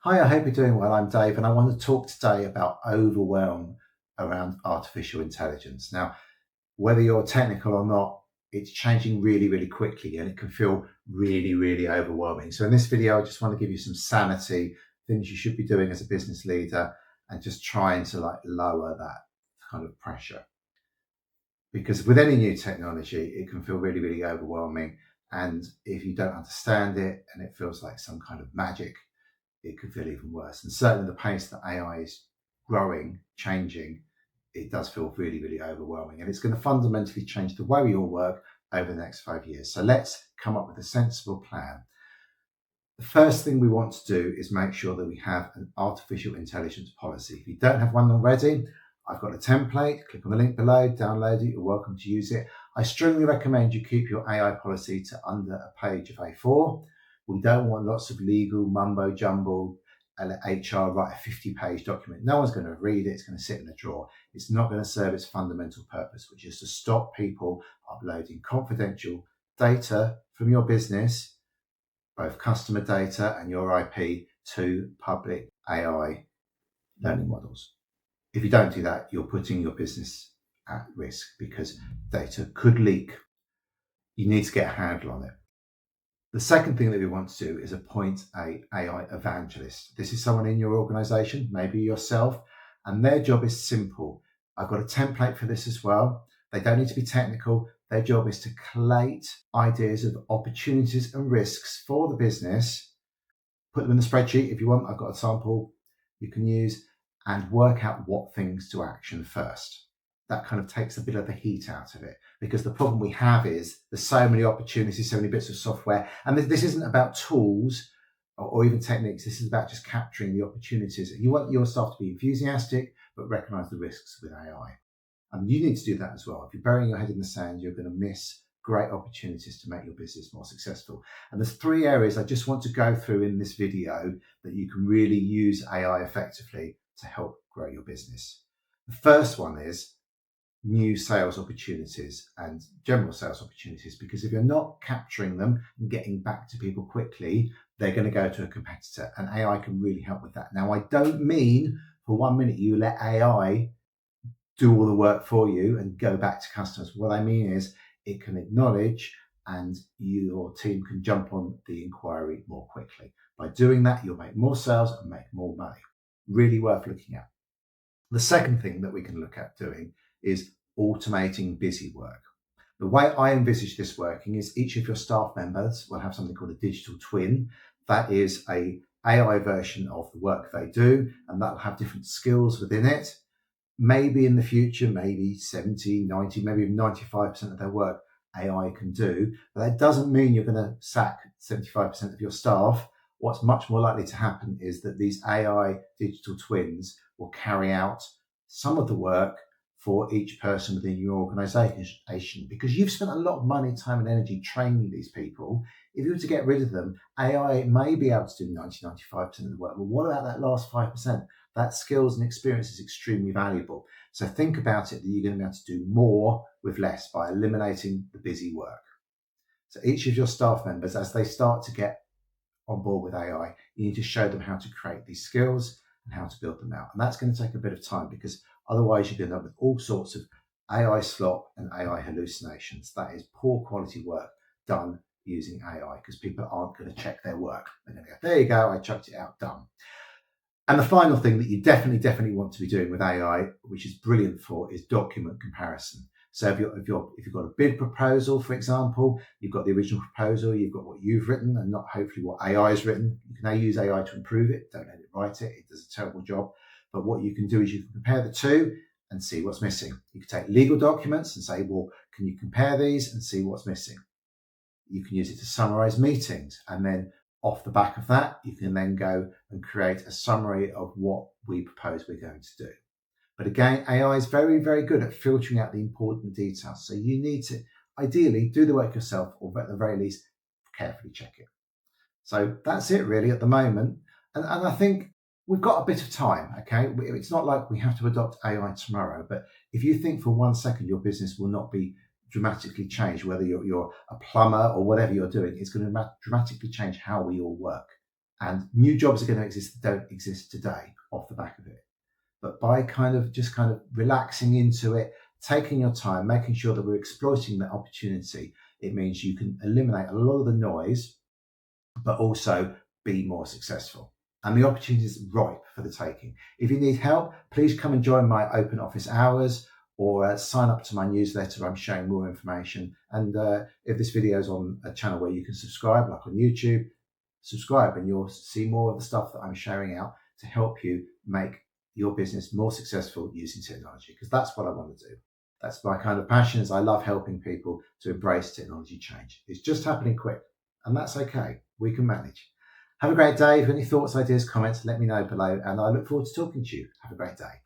Hi, I hope you're doing well. I'm Dave, and I want to talk today about overwhelm around artificial intelligence. Now, whether you're technical or not, it's changing really, really quickly, and it can feel really, really overwhelming. So, in this video, I just want to give you some sanity, things you should be doing as a business leader, and just trying to lower that kind of pressure. Because with any new technology, it can feel really, really overwhelming. And if you don't understand it and it feels like some kind of magic, it could feel even worse. And certainly the pace that AI is growing, changing, it does feel really, really overwhelming. And it's going to fundamentally change the way we all work over the next 5 years. So let's come up with a sensible plan. The first thing we want to do is make sure that we have an artificial intelligence policy. If you don't have one already, I've got a template. Click on the link below, download it. You're welcome to use it. I strongly recommend you keep your AI policy to under a page of A4. We don't want lots of legal mumbo jumbo, HR write a 50-page document. No one's going to read it. It's going to sit in a drawer. It's not going to serve its fundamental purpose, which is to stop people uploading confidential data from your business, both customer data and your IP, to public AI learning models. If you don't do that, you're putting your business at risk because data could leak. You need to get a handle on it. The second thing that we want to do is appoint an AI Evangelist. This is someone in your organization, maybe yourself, and their job is simple. I've got a template for this as well. They don't need to be technical. Their job is to collate ideas of opportunities and risks for the business, put them in the spreadsheet if you want. I've got a sample you can use, and work out what things to action first. That kind of takes a bit of the heat out of it, because the problem we have is there's so many opportunities, so many bits of software, and this isn't about tools or even techniques. This is about just capturing the opportunities. You want your staff to be enthusiastic, but recognize the risks with AI. And you need to do that as well. If you're burying your head in the sand, you're going to miss great opportunities to make your business more successful. And there's 3 areas I just want to go through in this video that you can really use AI effectively to help grow your business. The first one is new sales opportunities and general sales opportunities, because if you're not capturing them and getting back to people quickly, they're going to go to a competitor, and AI can really help with that. Now, I don't mean for 1 minute you let AI do all the work for you and go back to customers. What I mean is it can acknowledge, and your team can jump on the inquiry more quickly. By doing that, you'll make more sales and make more money. Really worth looking at. The second thing that we can look at doing is automating busy work. The way I envisage this working is each of your staff members will have something called a digital twin. That is an AI version of the work they do, and that will have different skills within it. Maybe in the future, maybe 70, 90, maybe even 95% of their work AI can do. But that doesn't mean you're going to sack 75% of your staff. What's much more likely to happen is that these AI digital twins will carry out some of the work for each person within your organization, because you've spent a lot of money, time and energy training these people. If you were to get rid of them, AI may be able to do 90, 95% of the work. But what about that last 5%? That skills and experience is extremely valuable. So think about it that you're going to be able to do more with less by eliminating the busy work. So each of your staff members, as they start to get on board with AI, you need to show them how to create these skills and how to build them out. And that's going to take a bit of time, because otherwise you're going to end up with all sorts of AI slop and AI hallucinations. That is poor quality work done using AI, because people aren't going to check their work. They're going to go, there you go, I chucked it out, done. And the final thing that you definitely want to be doing with AI, which is brilliant for, is document comparison. So if you've got a bid proposal, for example, you've got the original proposal, you've got what you've written and not hopefully what AI has written. You can now use AI to improve it. Don't let it write it. It does a terrible job. But what you can do is you can compare the two and see what's missing. You can take legal documents and say, well, can you compare these and see what's missing? You can use it to summarize meetings, and then off the back of that, you can then go and create a summary of what we propose we're going to do. But again, AI is very, very good at filtering out the important details. So you need to ideally do the work yourself, or at the very least, carefully check it. So that's it really at the moment. And I think we've got a bit of time, okay? It's not like we have to adopt AI tomorrow, but if you think for 1 second your business will not be dramatically changed, whether you're a plumber or whatever you're doing, it's going to dramatically change how we all work. And new jobs are going to exist that don't exist today off the back of it. But by kind of relaxing into it, taking your time, making sure that we're exploiting that opportunity, it means you can eliminate a lot of the noise, but also be more successful. And the opportunity is ripe for the taking. If you need help, please come and join my open office hours, or sign up to my newsletter. I'm sharing more information. And if this video is on a channel where you can subscribe, like on YouTube, subscribe and you'll see more of the stuff that I'm sharing out to help you make your business more successful using technology, because that's what I want to do. That's my kind of passion. Is I love helping people to embrace technology change. It's just happening quick, and that's okay. We can manage. Have a great day. If you have any thoughts, ideas, comments, let me know below, and I look forward to talking to you. Have a great day.